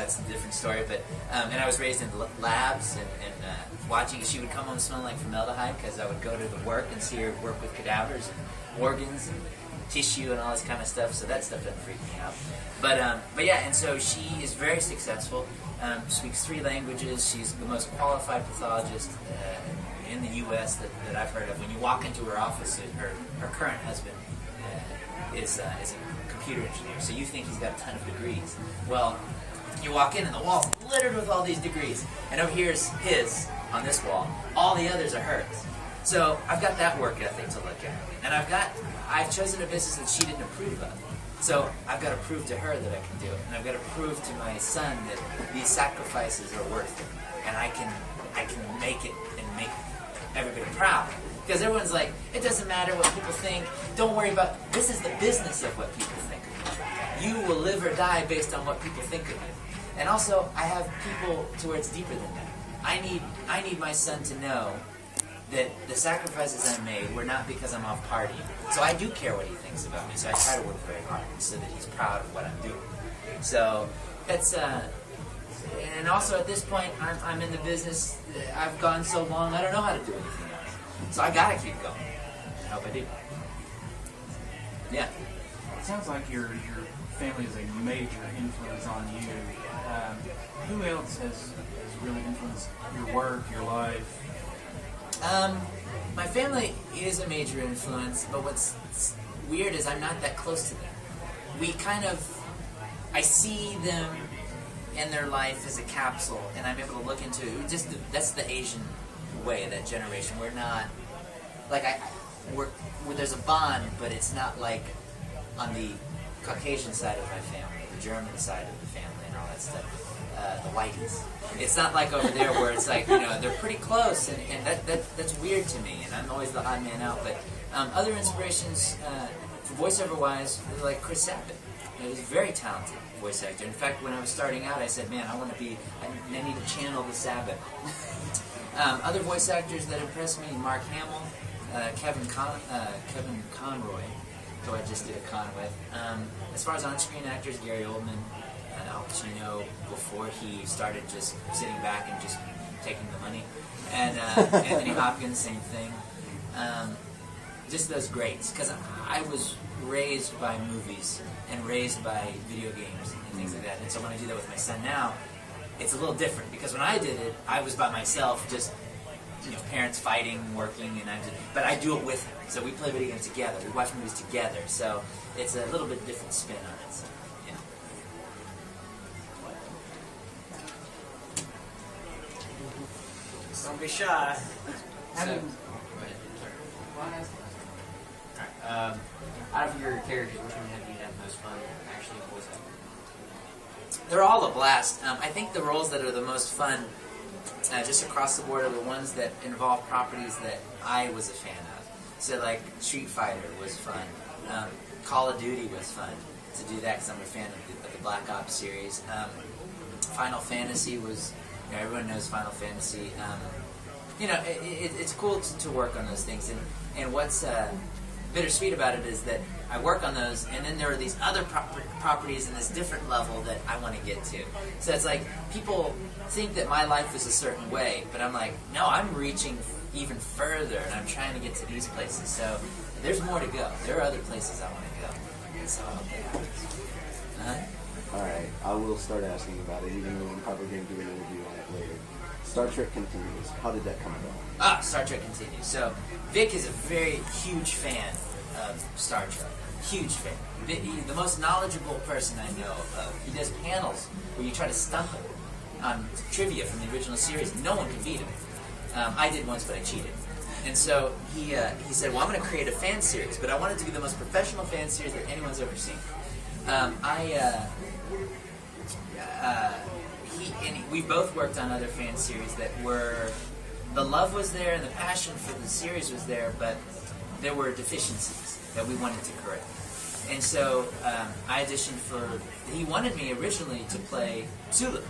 that's a different story. But and I was raised in labs and watching. She would come home smelling like formaldehyde because I would go to the work and see her work with cadavers and organs and tissue and all this kind of stuff. So that stuff doesn't freak me out. But yeah, and so she is very successful. Speaks 3 languages. She's the most qualified pathologist in the U.S. that I've heard of. When you walk into her office, her current husband is a computer engineer, so you think he's got a ton of degrees. Well, you walk in and the wall's littered with all these degrees, and over here's his on this wall. All the others are hers. So I've got that work ethic to look at, and I've chosen a business that she didn't approve of. So I've got to prove to her that I can do it, and I've got to prove to my son that these sacrifices are worth it, and I can make it and make everybody proud. Because everyone's like, it doesn't matter what people think. Don't worry about, this is the business of what people think of you. You will live or die based on what people think of you. And also, I have people to where it's deeper than that. I need my son to know that the sacrifices I made were not because I'm off partying. So I do care what he thinks about me, so I try to work very hard so that he's proud of what I'm doing. So that's, and also at this point, I'm in the business, I've gone so long, I don't know how to do anything else. So I gotta keep going. I hope I do. Yeah. It sounds like your family is a major influence on you. Who else has really influenced your work, your life? My family is a major influence, but what's weird is I'm not that close to them. I see them in their life as a capsule, and I'm able to look into it. That's the Asian way, that generation. We're not, like, there's a bond, but it's not like on the Caucasian side of my family, the German side of the family, and all that stuff. The whiteys. It's not like over there where it's like, they're pretty close, and that's weird to me, and I'm always the odd man out. But other inspirations, voiceover-wise, like Chris Sabat. He's a very talented voice actor. In fact, when I was starting out, I said, man, I need to channel the Sabat. Other voice actors that impressed me, Mark Hamill, Kevin Conroy, who I just did a con with. As far as on-screen actors, Gary Oldman, Al Pacino, before he started just sitting back and just taking the money. And Anthony Hopkins, same thing. Just those greats, because I was raised by movies and raised by video games and things like that. And so when I do that with my son now, it's a little different, because when I did it, I was by myself, just parents fighting, working, but I do it with him. So we play video games together, we watch movies together. So it's a little bit different spin on it. So, yeah. Don't be shy. Out of your characters, which one have you had most fun actually voice acting? They're all a blast. I think the roles that are the most fun, just across the board, are the ones that involve properties that I was a fan of. So like Street Fighter was fun. Call of Duty was fun to do that because I'm a fan of the Black Ops series. Final Fantasy was, everyone knows Final Fantasy. It's cool to work on those things. And what's bittersweet about it is that I work on those, and then there are these other properties in this different level that I want to get to. So it's like, people think that my life is a certain way, but I'm like, no, I'm reaching even further, and I'm trying to get to these places. So there's more to go. There are other places I want to go. So I hope that happens. Alright, I will start asking about it, even though I'm probably going to do an interview on it later. Star Trek Continues. How did that come about? Star Trek Continues. So Vic is a very huge fan of Star Trek. Huge fan. He's the most knowledgeable person I know of. He does panels where you try to stump him on trivia from the original series. No one can beat him. I did once, but I cheated. And so he said, well, I'm going to create a fan series, but I want it to be the most professional fan series that anyone's ever seen. We both worked on other fan series that were, the love was there and the passion for the series was there, but there were deficiencies that we wanted to correct. And so I auditioned he wanted me originally to play Sulu.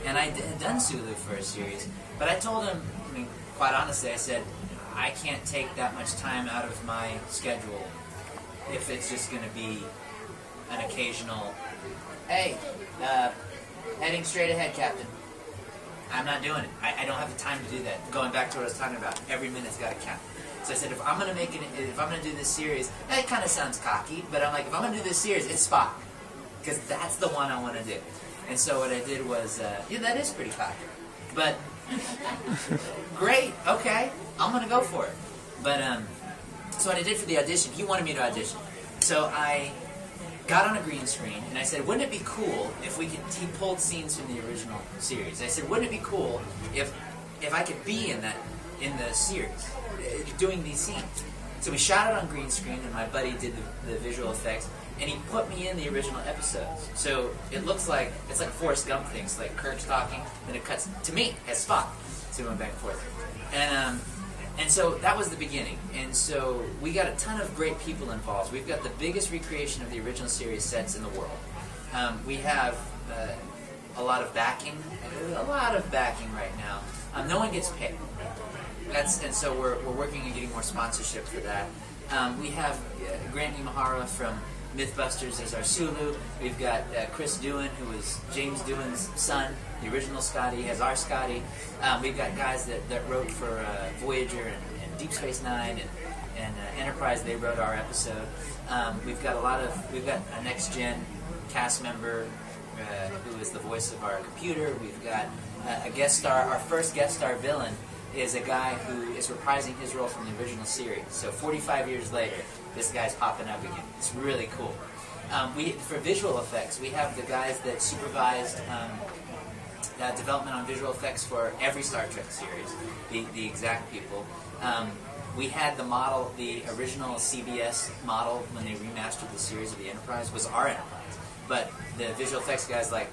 And I had done Sulu for a series, but I told him, quite honestly, I said, I can't take that much time out of my schedule if it's just going to be an occasional, hey, Heading straight ahead, Captain. I'm not doing it. I don't have the time to do that. Going back to what I was talking about, every minute's got to count. So I said, if I'm gonna do this series, that kind of sounds cocky, but I'm like, if I'm gonna do this series, it's Spock, because that's the one I want to do. And so what I did was, yeah, that is pretty cocky, but great, okay, I'm gonna go for it. But so what I did for the audition, he wanted me to audition, so I got on a green screen and I said, wouldn't it be cool if we could? He pulled scenes from the original series. I said, wouldn't it be cool if I could be in the series, doing these scenes? So we shot it on green screen, and my buddy did the visual effects, and he put me in the original episodes. So it looks like, it's like a Forrest Gump thing. It's like Kirk's talking, then it cuts to me as Spock. So we went back and forth. And so that was the beginning. And so we got a ton of great people involved. We've got the biggest recreation of the original series sets in the world. We have a lot of backing right now. No one gets paid. And so we're working on getting more sponsorship for that. We have Grant Imahara from Mythbusters as our Sulu. We've got Chris Doohan, who is James Doohan's son, the original Scotty, as our Scotty. We've got guys that wrote for Voyager and Deep Space Nine and Enterprise. They wrote our episode. We've got a next gen cast member who is the voice of our computer. We've got a guest star. Our first guest star villain is a guy who is reprising his role from the original series. So 45 years later, this guy's popping up again. It's really cool. For visual effects, we have the guys that supervised development on visual effects for every Star Trek series, the exact people. We had the model, the original CBS model, when they remastered the series of the Enterprise, was our Enterprise. But the visual effects guys like,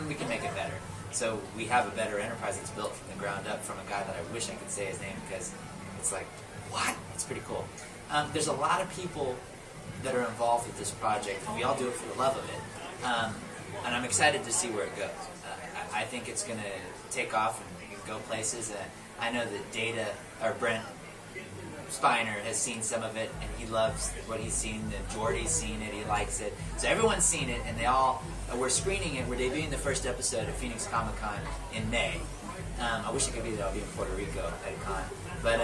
we can make it better. So we have a better Enterprise that's built from the ground up from a guy that I wish I could say his name, because it's like, what? It's pretty cool. There's a lot of people that are involved with this project, and we all do it for the love of it. And I'm excited to see where it goes. I think it's going to take off and go places. I know that Brent Spiner has seen some of it, and he loves what he's seen. And Jordy's seen it; he likes it. So everyone's seen it, and we're screening it. We're debuting the first episode at Phoenix Comic Con in May. I wish I could be there. I'll be in Puerto Rico at con. But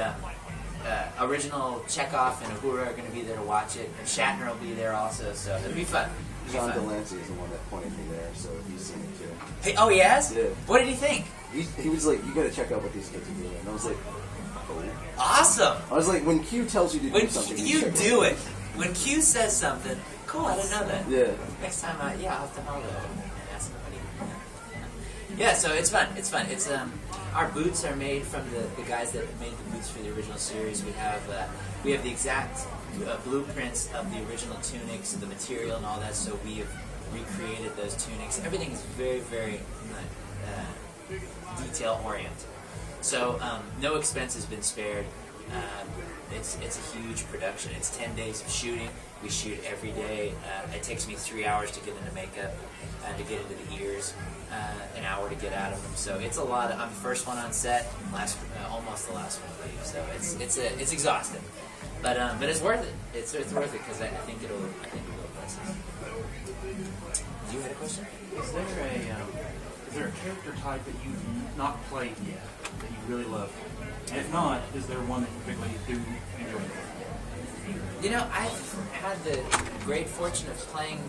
original Chekhov and Uhura are going to be there to watch it, and Shatner will be there also. So it'll be fun. John Delancey is the one that pointed me there, so he's seen it too. Hey, oh, he has? Yeah. What did he think? He was like, you got to check out what these kids are doing. And I was like, oh. Awesome. I was like, when Q tells you to do something, you do it. When Q says something, cool, I didn't know that. Yeah. Next time, I'll have to hold it and ask somebody. Yeah, so it's fun. It's fun. It's our boots are made from the guys that made the boots for the original series. We have the exact blueprints of the original tunics, the material and all that. So we have recreated those tunics. Everything is very, very detail oriented. So no expense has been spared. It's a huge production. It's 10 days of shooting. We shoot every day. It takes me 3 hours to get into makeup, to get into the ears, an hour to get out of them. So it's a lot. I'm the first one on set, almost the last one to leave. So it's exhausting, but it's worth it. It's worth it because I think it'll go places. You had a question? Is there a character type that you've not played yet that you really love? And if not, is there one that particularly you do enjoy? You know, I've had the great fortune of playing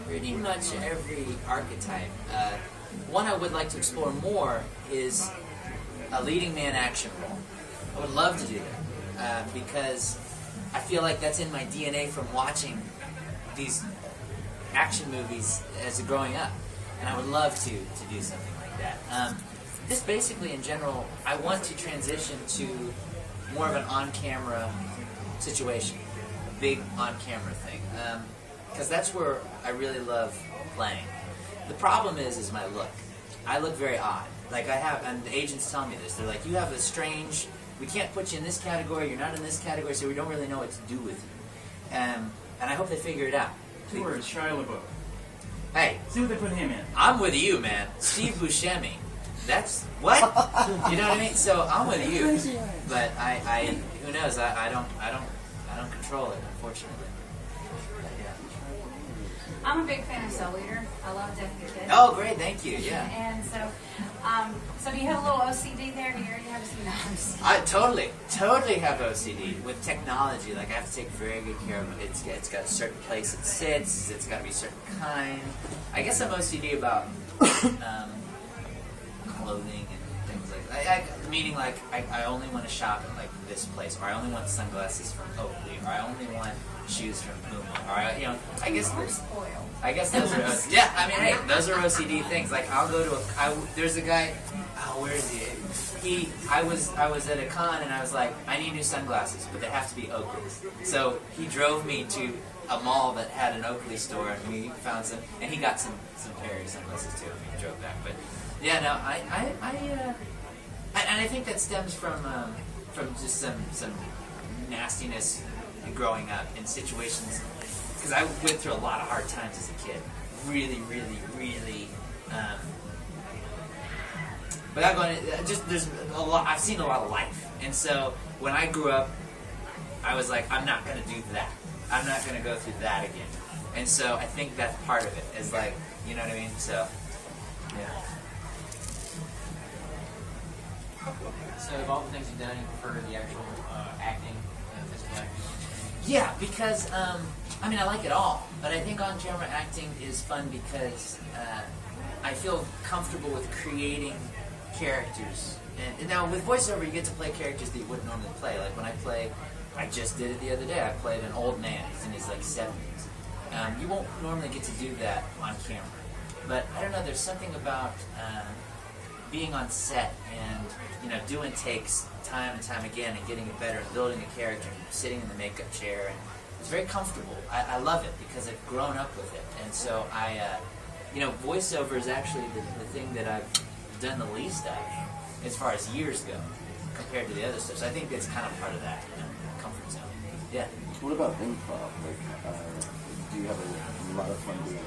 pretty much every archetype. One I would like to explore more is a leading man action role. I would love to do that because I feel like that's in my DNA from watching these action movies as growing up, and I would love to do something like that. Just basically, in general, I want to transition to more of an on-camera situation, a big on-camera thing, because that's where I really love playing. The problem is my look. I look very odd. Like and the agents tell me this. They're like, you have a strange. We can't put you in this category. You're not in this category, so we don't really know what to do with you. And I hope they figure it out. Two words, Shia LaBeouf. Hey, see what they put him in. I'm with you, man. Steve Buscemi. That's what? You know what I mean? So I'm with you, but I who knows? I don't control it, unfortunately. But, yeah. I'm a big fan of Soul Eater. I love Death of the Kid. Oh, great, thank you. Yeah. And so do you have a little OCD there? Do you already have OCD? I totally have OCD with technology. Like I have to take very good care of it. It's got a certain place it sits. It's got to be a certain kind. I guess I'm OCD about clothing and things like that. Meaning like I only want to shop at like this place, or I only want sunglasses from Oakley, or I only want shoes from Puma, or I guess We're spoiled. I guess those are yeah. I mean, hey, those are OCD things. Like I'll go to there's a guy. Oh, where is he? I was at a con and I was like, I need new sunglasses, but they have to be Oakley's. So he drove me to a mall that had an Oakley store, and we found some, and he got some pair of sunglasses too. And we drove back, but yeah, no, and I think that stems from just some nastiness growing up in situations, because I went through a lot of hard times as a kid. Really. Without going, there's a lot. I've seen a lot of life, and so when I grew up, I was like, I'm not going to do that. I'm not going to go through that again. And so I think that's part of it. Is like, you know what I mean? So, yeah. So of all the things you've done, you prefer the actual acting, physical acting? Yeah, because I mean, I like it all, but I think on-camera acting is fun because I feel comfortable with creating characters. And now with voiceover, you get to play characters that you wouldn't normally play. Like when I just did it the other day. I played an old man. He's in his like 70s. You won't normally get to do that on camera, but I don't know. There's something about being on set and doing takes time and time again and getting it better and building a character and sitting in the makeup chair, and it's very comfortable. I love it because I've grown up with it, and so voiceover is actually the thing that I've done the least of as far as years go compared to the other stuff. So I think it's kind of part of that comfort zone. Yeah. What about improv? Do you have a lot of fun doing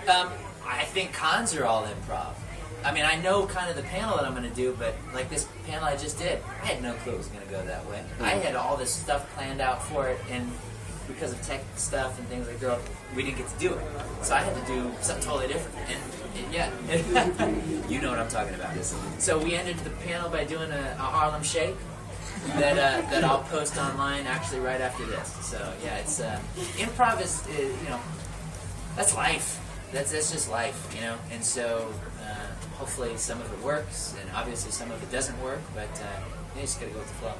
improv? I think cons are all improv. I mean, I know kind of the panel that I'm going to do, but like this panel I just did, I had no clue it was going to go that way. I had all this stuff planned out for it, and because of tech stuff and things like that, we didn't get to do it. So I had to do something totally different. And yeah, you know what I'm talking about. So we ended the panel by doing a Harlem Shake that I'll post online actually right after this. So yeah, it's improv is that's life. That's just life, And so hopefully some of it works, and obviously some of it doesn't work. But you just gotta go with the flow.